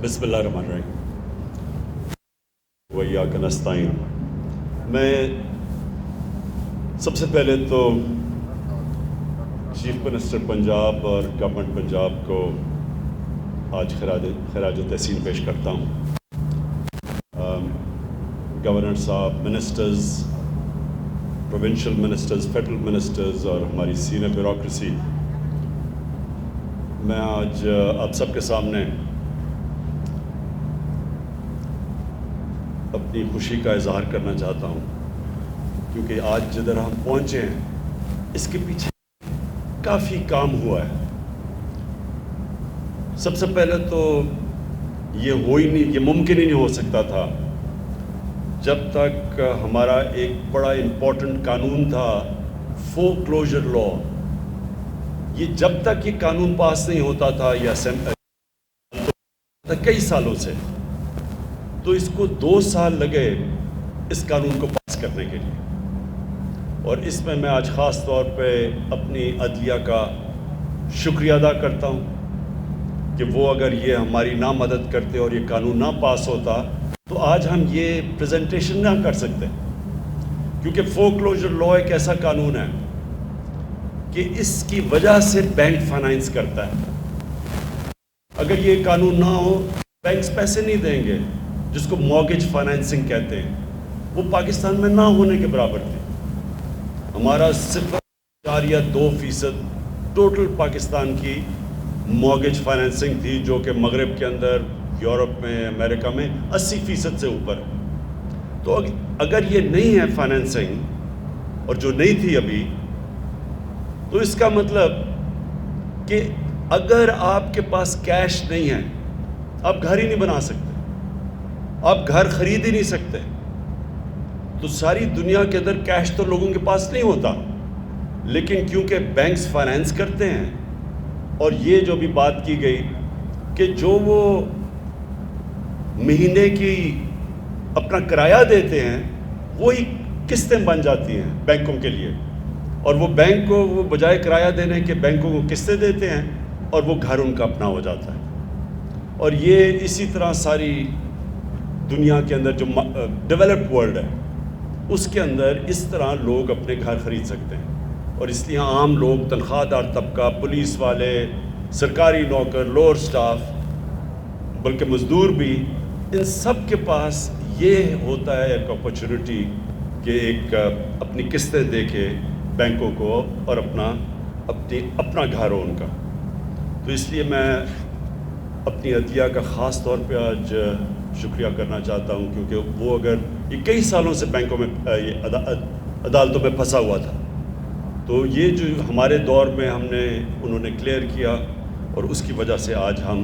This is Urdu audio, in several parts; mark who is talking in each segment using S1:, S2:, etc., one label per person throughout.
S1: بسم اللہ الرحمن الرحیم وإیاک نستعین۔ میں سب سے پہلے تو چیف منسٹر پنجاب اور گورنمنٹ پنجاب کو آج خراج تحسین پیش کرتا ہوں۔ گورنر صاحب، ministers, provincial ministers, federal ministers اور ہماری سینئر بیوروکریسی، میں آج آپ سب کے سامنے اپنی خوشی کا اظہار کرنا چاہتا ہوں، کیونکہ آج جدھر ہم پہنچے ہیں اس کے پیچھے کافی کام ہوا ہے۔ سب سے پہلے تو یہ ممکن ہی نہیں ہو سکتا تھا جب تک ہمارا ایک بڑا امپورٹنٹ قانون تھا فور کلوجر لا، جب تک یہ قانون پاس نہیں ہوتا تھا کئی سالوں سے، تو اس کو 2 سال لگے اس قانون کو پاس کرنے کے لیے، اور اس میں آج خاص طور پہ اپنی عدلیہ کا شکریہ ادا کرتا ہوں کہ وہ اگر یہ ہماری نہ مدد کرتے اور یہ قانون نہ پاس ہوتا تو آج ہم یہ پریزنٹیشن نہ کر سکتے، کیونکہ فور کلوجر لا ایک ایسا قانون ہے کہ اس کی وجہ سے بینک فائنانس کرتا ہے۔ اگر یہ قانون نہ ہو، بینکس پیسے نہیں دیں گے، جس کو مارگیج فائنانسنگ کہتے ہیں، وہ پاکستان میں نہ ہونے کے برابر تھی۔ ہمارا 0.2% ٹوٹل پاکستان کی مارگیج فائنانسنگ تھی، جو کہ مغرب کے اندر، یورپ میں، امریکہ میں 80% سے اوپر۔ تو اگر یہ نہیں ہے فائنانسنگ، اور جو نہیں تھی ابھی، تو اس کا مطلب کہ اگر آپ کے پاس کیش نہیں ہے، آپ گھر ہی نہیں بنا سکتے، آپ گھر خرید ہی نہیں سکتے۔ تو ساری دنیا کے اندر کیش تو لوگوں کے پاس نہیں ہوتا، لیکن کیونکہ بینکس فائنانس کرتے ہیں، اور یہ جو بھی بات کی گئی کہ جو وہ مہینے کی اپنا کرایہ دیتے ہیں وہی قسطیں بن جاتی ہیں بینکوں کے لیے، اور وہ بینک کو وہ بجائے کرایہ دینے کے بینکوں کو قسطیں دیتے ہیں، اور وہ گھر ان کا اپنا ہو جاتا ہے۔ اور یہ اسی طرح ساری دنیا کے اندر جو ڈیولپڈ ورلڈ ہے اس کے اندر اس طرح لوگ اپنے گھر خرید سکتے ہیں، اور اس لیے عام لوگ، تنخواہ دار طبقہ، پولیس والے، سرکاری نوکر، لوور سٹاف، بلکہ مزدور بھی، ان سب کے پاس یہ ہوتا ہے ایک اپرچونٹی کہ ایک اپنی قسطیں دے کے بینکوں کو اور اپنا گھر ہو ان کا۔ تو اس لیے میں اپنی عدلیہ کا خاص طور پہ آج شکریہ کرنا چاہتا ہوں، کیونکہ وہ اگر یہ کئی سالوں سے بینکوں میں عدالتوں میں پھنسا ہوا تھا، تو یہ جو ہمارے دور میں انہوں نے کلیئر کیا، اور اس کی وجہ سے آج ہم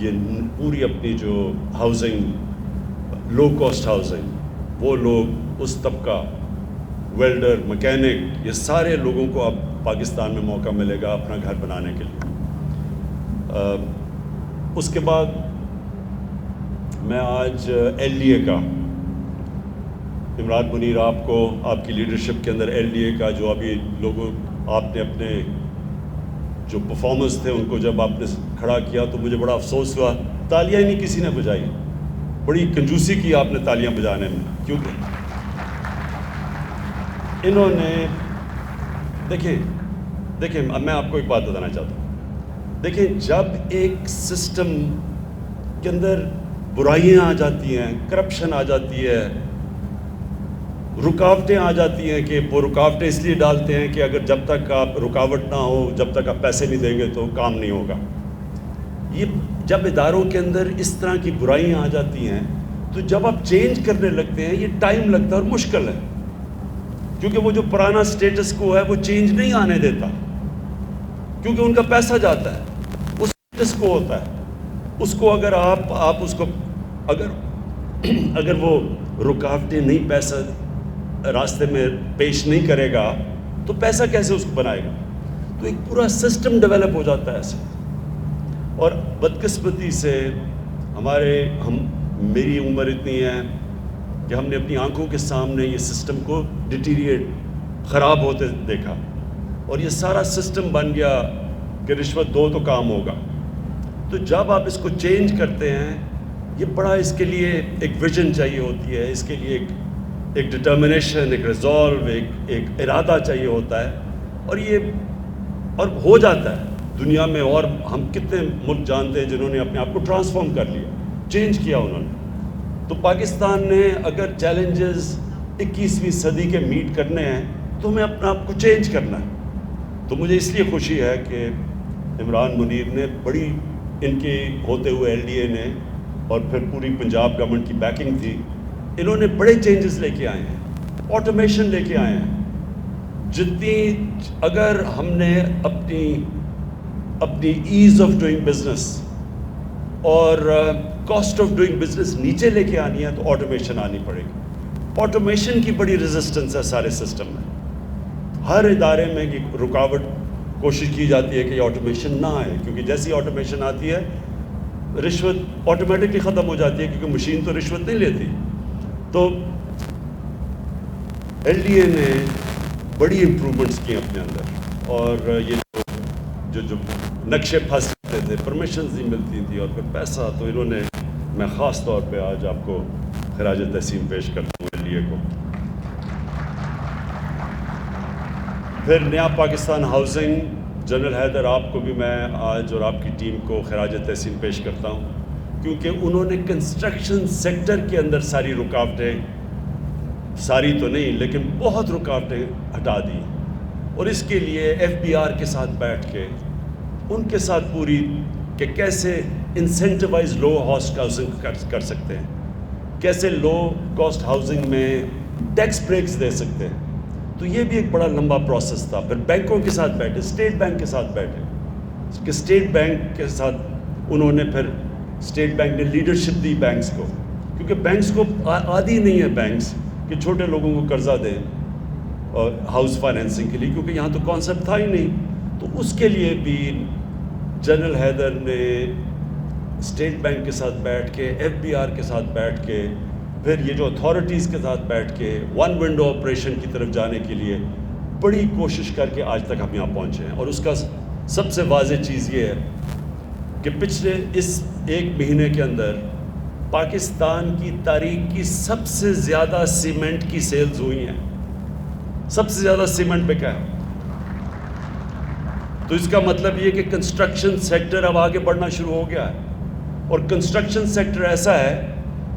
S1: یہ پوری اپنی جو ہاؤسنگ، لو کاسٹ ہاؤسنگ، وہ لوگ، اس طبقہ، ویلڈر، مکینک، یہ سارے لوگوں کو اب پاکستان میں موقع ملے گا اپنا گھر بنانے کے لیے۔ اس کے بعد میں آج ایل ڈی اے کا، عمران منیر، آپ کی لیڈرشپ کے اندر ایل ڈی اے کا جو ابھی لوگوں، آپ نے اپنے جو پرفارمنس تھے ان کو جب آپ نے کھڑا کیا تو مجھے بڑا افسوس ہوا، تالیاں ہی نہیں کسی نے بجائی، بڑی کنجوسی کی آپ نے تالیاں بجانے میں، کیونکہ انہوں نے دیکھیں میں آپ کو ایک بات بتانا چاہتا ہوں۔ دیکھیں، جب ایک سسٹم کے اندر برائیاں آ جاتی ہیں، کرپشن آ جاتی ہے، رکاوٹیں آ جاتی ہیں، کہ وہ رکاوٹیں اس لیے ڈالتے ہیں کہ اگر جب تک آپ رکاوٹ نہ ہو، جب تک آپ پیسے نہیں دیں گے تو کام نہیں ہوگا۔ یہ جب اداروں کے اندر اس طرح کی برائیاں آ جاتی ہیں تو جب آپ چینج کرنے لگتے ہیں یہ ٹائم لگتا ہے اور مشکل ہے، کیونکہ وہ جو پرانا سٹیٹس کو ہے وہ چینج نہیں آنے دیتا، کیونکہ ان کا پیسہ جاتا ہے، وہ سٹیٹس کو ہوتا ہے، اس کو اگر آپ اس کو اگر وہ رکاوٹیں نہیں، پیسہ راستے میں پیش نہیں کرے گا تو پیسہ کیسے اس کو بنائے گا؟ تو ایک پورا سسٹم ڈیولپ ہو جاتا ہے ایسے۔ اور بدقسمتی سے میری عمر اتنی ہے کہ ہم نے اپنی آنکھوں کے سامنے یہ سسٹم کو ڈیٹیریٹ، خراب ہوتے دیکھا، اور یہ سارا سسٹم بن گیا کہ رشوت دو تو کام ہوگا۔ تو جب آپ اس کو چینج کرتے ہیں، یہ بڑا اس کے لیے ایک ویژن چاہیے ہوتی ہے، اس کے لیے ایک ڈٹرمنیشن، ایک ریزالو، ایک ارادہ چاہیے ہوتا ہے، اور ہو جاتا ہے دنیا میں. اور ہم کتنے ملک جانتے ہیں جنہوں نے اپنے آپ کو ٹرانسفارم کر لیا، چینج کیا انہوں نے. تو پاکستان نے اگر چیلنجز 21ویں صدی کے میٹ کرنے ہیں تو ہمیں اپنا آپ کو چینج کرنا ہے. تو مجھے اس لیے خوشی ہے کہ عمران منیر نے بڑی، ان کے ہوتے ہوئے LDA نے اور پھر پوری پنجاب گورنمنٹ کی بیکنگ تھی، انہوں نے بڑے چینجز لے کے آئے ہیں، آٹومیشن لے کے آئے ہیں. اگر ہم نے اپنی ایز آف ڈوئنگ بزنس اور کاسٹ آف ڈوئنگ بزنس نیچے لے کے آنی ہے تو آٹومیشن آنی پڑے گی. آٹومیشن کی بڑی ریزسٹنس ہے سارے سسٹم میں. ہر ادارے میں یہ رکاوٹ کوشش کی جاتی ہے کہ یہ آٹومیشن نہ آئے، کیونکہ جیسی آٹومیشن آتی ہے رشوت آٹومیٹکلی ختم ہو جاتی ہے، کیونکہ مشین تو رشوت نہیں لیتی. تو LDA نے بڑی امپرومنٹس کی اپنے اندر، اور یہ جو نقشے پھنس جاتے تھے، پرمیشنز نہیں ملتی تھی اور پھر پیسہ، تو انہوں نے، میں خاص طور پہ آج آپ کو خراج تحسین پیش کرتا ہوں LDA کو. پھر نیا پاکستان ہاؤسنگ، جنرل حیدر، آپ کو بھی میں آج اور آپ کی ٹیم کو خراج تحسین پیش کرتا ہوں، کیونکہ انہوں نے کنسٹرکشن سیکٹر کے اندر ساری رکاوٹیں، ساری تو نہیں لیکن بہت رکاوٹیں ہٹا دی. اور اس کے لیے FBR کے ساتھ بیٹھ کے ان کے ساتھ پوری کہ کیسے انسینٹیوائز لو کاسٹ ہاؤسنگ کر سکتے ہیں، کیسے لو کاسٹ ہاؤسنگ میں ٹیکس بریکس دے سکتے ہیں. تو یہ بھی ایک بڑا لمبا پروسیس تھا. پھر بینکوں کے ساتھ بیٹھے، اسٹیٹ بینک کے ساتھ بیٹھے کہ اسٹیٹ بینک کے ساتھ انہوں نے، پھر اسٹیٹ بینک نے لیڈرشپ دی بینکس کو، کیونکہ بینکس کو عادی نہیں ہے بینکس کہ چھوٹے لوگوں کو قرضہ دیں اور ہاؤس فائنینسنگ کے لیے، کیونکہ یہاں تو کانسیپٹ تھا ہی نہیں. تو اس کے لیے بھی جنرل حیدر نے اسٹیٹ بینک کے ساتھ بیٹھ کے، FBR کے ساتھ بیٹھ کے، پھر یہ جو اتھارٹیز کے ساتھ بیٹھ کے ون ونڈو آپریشن کی طرف جانے کے لیے بڑی کوشش کر کے آج تک ہم یہاں پہنچے ہیں. اور اس کا سب سے واضح چیز یہ ہے کہ پچھلے اس 1 مہینے کے اندر پاکستان کی تاریخ کی سب سے زیادہ سیمنٹ کی سیلز ہوئی ہیں. سب سے زیادہ سیمنٹ بکا ہے. تو اس کا مطلب یہ کہ کنسٹرکشن سیکٹر اب آگے بڑھنا شروع ہو گیا ہے. اور کنسٹرکشن سیکٹر ایسا ہے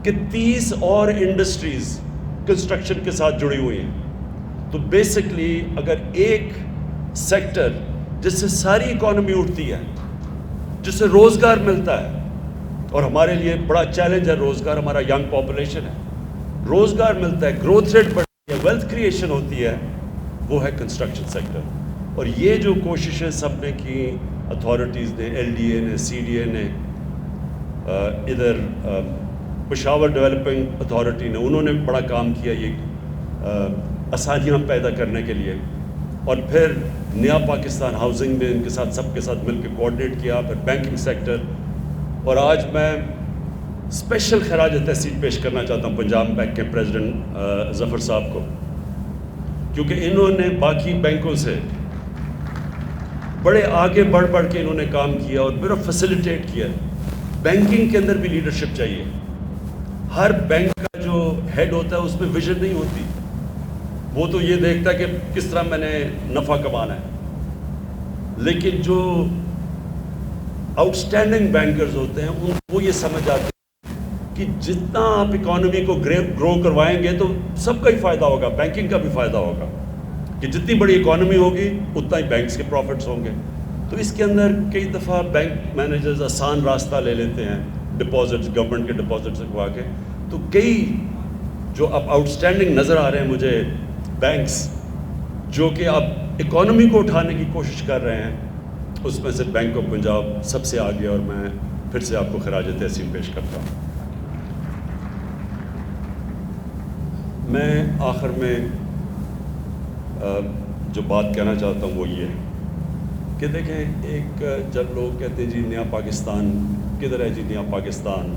S1: کہ 30 اور انڈسٹریز کنسٹرکشن کے ساتھ جڑی ہوئی ہیں. تو بیسکلی اگر ایک سیکٹر جس سے ساری اکانومی اٹھتی ہے، جس سے روزگار ملتا ہے، اور ہمارے لیے بڑا چیلنج ہے روزگار، ہمارا ینگ پاپولیشن ہے، روزگار ملتا ہے، گروتھ ریٹ بڑھتی ہے، ویلتھ کریشن ہوتی ہے، وہ ہے کنسٹرکشن سیکٹر. اور یہ جو کوششیں سب نے کی، اتھارٹیز نے، LDA نے، CDA نے، ادھر پشاور ڈیولپنگ اتھارٹی نے، انہوں نے بڑا کام کیا یہ آسانیاں پیدا کرنے کے لیے. اور پھر نیا پاکستان ہاؤسنگ میں ان کے ساتھ، سب کے ساتھ مل کے کوآرڈینیٹ کیا. پھر بینکنگ سیکٹر. اور آج میں اسپیشل خراج تحسین پیش کرنا چاہتا ہوں پنجاب بینک کے پریزیڈنٹ ظفر صاحب کو، کیونکہ انہوں نے باقی بینکوں سے بڑے آگے بڑھ کے انہوں نے کام کیا اور میرا فیسیلیٹیٹ کیا. بینکنگ کے اندر بھی لیڈرشپ چاہیے. ہر بینک کا جو ہیڈ ہوتا ہے اس میں ویژن نہیں ہوتی، وہ تو یہ دیکھتا ہے کہ کس طرح میں نے نفع کمانا ہے. لیکن جو آؤٹ اسٹینڈنگ بینکرز ہوتے ہیں وہ یہ سمجھ آتے ہیں کہ جتنا آپ اکانومی کو گرو کروائیں گے تو سب کا ہی فائدہ ہوگا، بینکنگ کا بھی فائدہ ہوگا، کہ جتنی بڑی اکانومی ہوگی اتنا ہی بینکس کے پروفٹس ہوں گے. تو اس کے اندر کئی دفعہ بینک مینیجرز آسان راستہ لے لیتے ہیں، ڈپازٹس، گورنمنٹ کے ڈپازٹس رکھوا کے. تو کئی جو اب آؤٹ اسٹینڈنگ نظر آ رہے ہیں مجھے بینکس، جو کہ اب اکانومی کو اٹھانے کی کوشش کر رہے ہیں، اس میں سے بینک آف پنجاب سب سے آگے. اور میں پھر سے آپ کو خراج تحسین پیش کرتا ہوں. میں آخر میں جو بات کہنا چاہتا ہوں وہ یہ ہے کہ دیکھیں، ایک جب لوگ کہتے ہیں جی نیا پاکستان کدھر ہے، جی نیا پاکستان،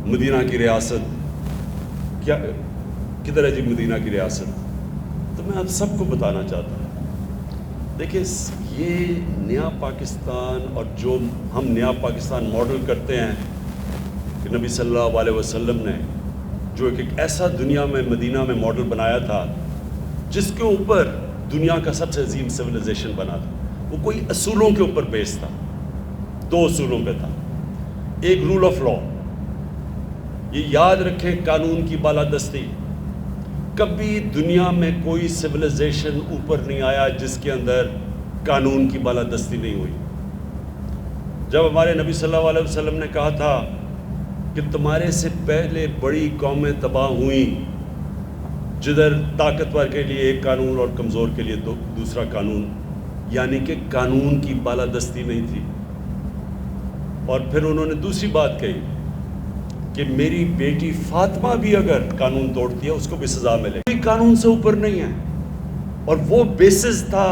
S1: مدینہ کی ریاست کیا کدھر ہے جی مدینہ کی ریاست، تو میں آپ سب کو بتانا چاہتا ہوں، دیکھیں یہ نیا پاکستان اور جو ہم نیا پاکستان ماڈل کرتے ہیں کہ نبی صلی اللہ علیہ وسلم نے جو ایک ایسا دنیا میں مدینہ میں ماڈل بنایا تھا جس کے اوپر دنیا کا سب سے عظیم سویلائزیشن بنا تھا، وہ کوئی اصولوں کے اوپر بیس تھا، 2 اصولوں پہ تھا۔ ایک رول آف لا، یہ یاد رکھیں قانون کی بالادستی۔ کبھی دنیا میں کوئی سویلائزیشن اوپر نہیں آیا جس کے اندر قانون کی بالادستی نہیں ہوئی۔ جب ہمارے نبی صلی اللہ علیہ وسلم نے کہا تھا کہ تمہارے سے پہلے بڑی قومیں تباہ ہوئیں جدھر طاقتور کے لیے ایک قانون اور کمزور کے لیے دوسرا قانون، یعنی کہ قانون کی بالادستی نہیں تھی۔ اور پھر انہوں نے دوسری بات کہی کہ میری بیٹی فاطمہ بھی اگر قانون توڑتی ہے اس کو بھی سزا ملے، کوئی قانون سے اوپر نہیں ہے۔ اور وہ بیسس تھا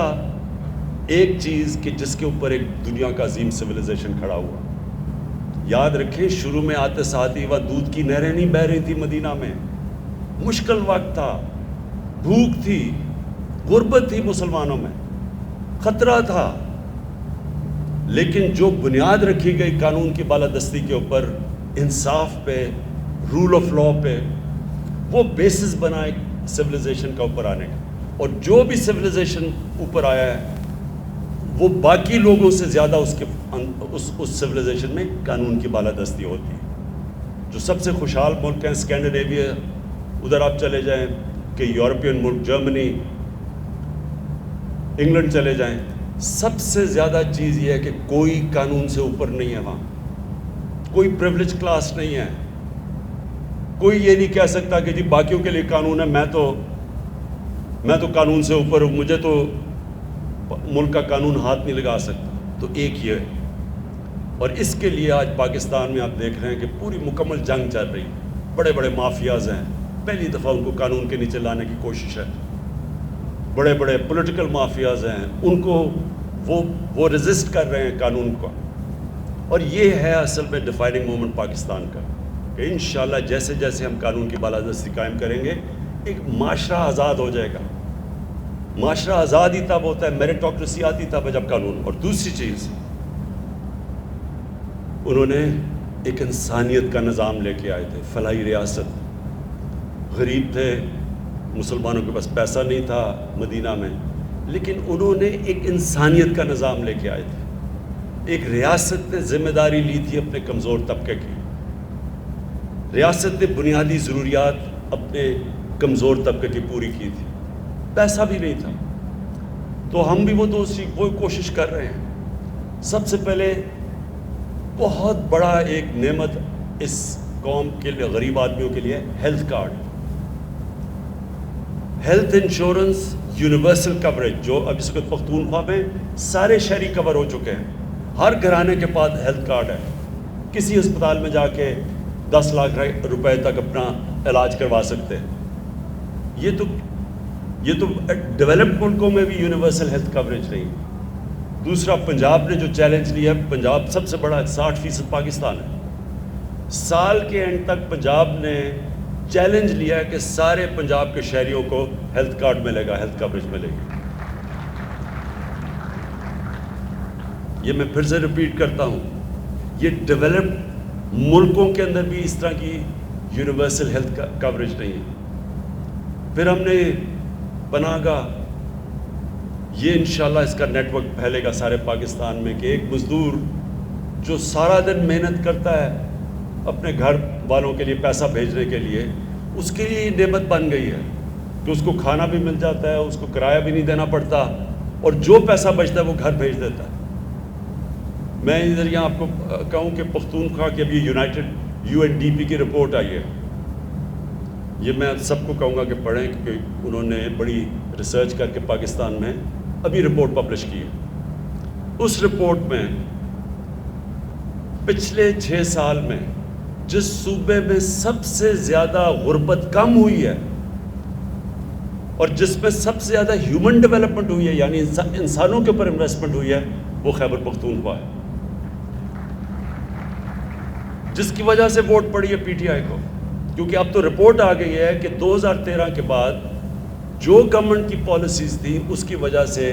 S1: ایک چیز کہ جس کے اوپر ایک دنیا کا عظیم سویلائزیشن کھڑا ہوا۔ یاد رکھیں شروع میں آتے ساتھ ہی وہ دودھ کی نہریں نہیں بہہ رہی تھی مدینہ میں، مشکل وقت تھا، بھوک تھی، غربت تھی مسلمانوں میں، خطرہ تھا، لیکن جو بنیاد رکھی گئی قانون کی بالادستی کے اوپر، انصاف پہ، رول آف لا پہ، وہ بیسس بنا ایک سویلائزیشن کا اوپر آنے کا۔ اور جو بھی سویلائزیشن اوپر آیا ہے وہ باقی لوگوں سے زیادہ اس سویلائزیشن میں قانون کی بالادستی ہوتی ہے۔ جو سب سے خوشحال ملک ہیں اسکینڈینیویا، ادھر آپ چلے جائیں کہ یورپین ملک، جرمنی، انگلینڈ چلے جائیں، سب سے زیادہ چیز یہ ہے کہ کوئی قانون سے اوپر نہیں ہے، وہاں کوئی پریولیج کلاس نہیں ہے، کوئی یہ نہیں کہہ سکتا کہ جی باقیوں کے لیے قانون ہے، میں تو قانون سے اوپر ہوں، مجھے تو ملک کا قانون ہاتھ نہیں لگا سکتا۔ تو ایک یہ ہے، اور اس کے لیے آج پاکستان میں آپ دیکھ رہے ہیں کہ پوری مکمل جنگ چل رہی، بڑے بڑے مافیاز ہیں، پہلی دفعہ ان کو قانون کے نیچے لانے کی کوشش ہے، بڑے بڑے پولیٹیکل مافیاز ہیں، ان کو وہ ریزسٹ کر رہے ہیں قانون کو۔ اور یہ ہے اصل میں ڈیفائننگ مومنٹ پاکستان کا کہ انشاءاللہ جیسے جیسے ہم قانون کی بالادستی قائم کریں گے ایک معاشرہ آزاد ہو جائے گا۔ معاشرہ آزاد ہی تب ہوتا ہے، میریٹوکریسی آتی تب جب قانون۔ اور دوسری چیز، انہوں نے ایک انسانیت کا نظام لے کے آئے تھے، فلاحی ریاست، غریب تھے، مسلمانوں کے پاس پیسہ نہیں تھا مدینہ میں، لیکن انہوں نے ایک انسانیت کا نظام لے کے آئے تھے۔ ایک ریاست نے ذمہ داری لی تھی اپنے کمزور طبقے کی، ریاست نے بنیادی ضروریات اپنے کمزور طبقے کی پوری کی تھی، پیسہ بھی نہیں تھا۔ تو ہم بھی وہ کوشش کر رہے ہیں۔ سب سے پہلے بہت بڑا ایک نعمت اس قوم کے لیے، غریب آدمیوں کے لیے، health card, health insurance, universal coverage, جو اب اس وقت پختونخوا میں سارے شہری کور ہو چکے ہیں۔ ہر گھرانے کے پاس ہیلتھ کارڈ ہے، کسی اسپتال میں جا کے 10 لاکھ روپے تک اپنا علاج کروا سکتے ہیں۔ یہ تو ڈیولپڈ ملکوں میں بھی یونیورسل ہیلتھ کوریج نہیں۔ دوسرا، پنجاب نے جو چیلنج لیا ہے، پنجاب سب سے بڑا 60% پاکستان ہے، سال کے اینڈ تک پنجاب نے چیلنج لیا ہے کہ سارے پنجاب کے شہریوں کو ہیلتھ کارڈ ملے گا، ہیلتھ کوریج ملے گی۔ یہ میں پھر سے ریپیٹ کرتا ہوں، یہ ڈیولپڈ ملکوں کے اندر بھی اس طرح کی یونیورسل ہیلتھ کوریج نہیں ہے۔ پھر ہم نے پناہ گاہ، یہ انشاءاللہ اس کا نیٹ ورک پھیلے گا سارے پاکستان میں کہ ایک مزدور جو سارا دن محنت کرتا ہے اپنے گھر والوں کے لیے پیسہ بھیجنے کے لیے، اس کے لیے یہ نعمت بن گئی ہے کہ اس کو کھانا بھی مل جاتا ہے، اس کو کرایہ بھی نہیں دینا پڑتا، اور جو پیسہ بچتا ہے وہ گھر بھیج دیتا ہے۔ میں ادھر یہاں آپ کو کہوں کہ پختونخوا کی ابھی UNDP کی رپورٹ آئی ہے، یہ میں سب کو کہوں گا کہ پڑھیں کیونکہ انہوں نے بڑی ریسرچ کر کے پاکستان میں ابھی رپورٹ پبلش کی ہے۔ اس رپورٹ میں پچھلے 6 سال میں جس صوبے میں سب سے زیادہ غربت کم ہوئی ہے اور جس میں سب سے زیادہ ہیومن ڈیولپمنٹ ہوئی ہے، یعنی انسانوں کے اوپر انویسٹمنٹ ہوئی ہے، وہ خیبر پختونخوا ہے، جس کی وجہ سے ووٹ پڑی ہے PTI کو۔ کیونکہ اب تو رپورٹ آ گئی ہے کہ 2013 کے بعد جو گورنمنٹ کی پالیسیز تھی اس کی وجہ سے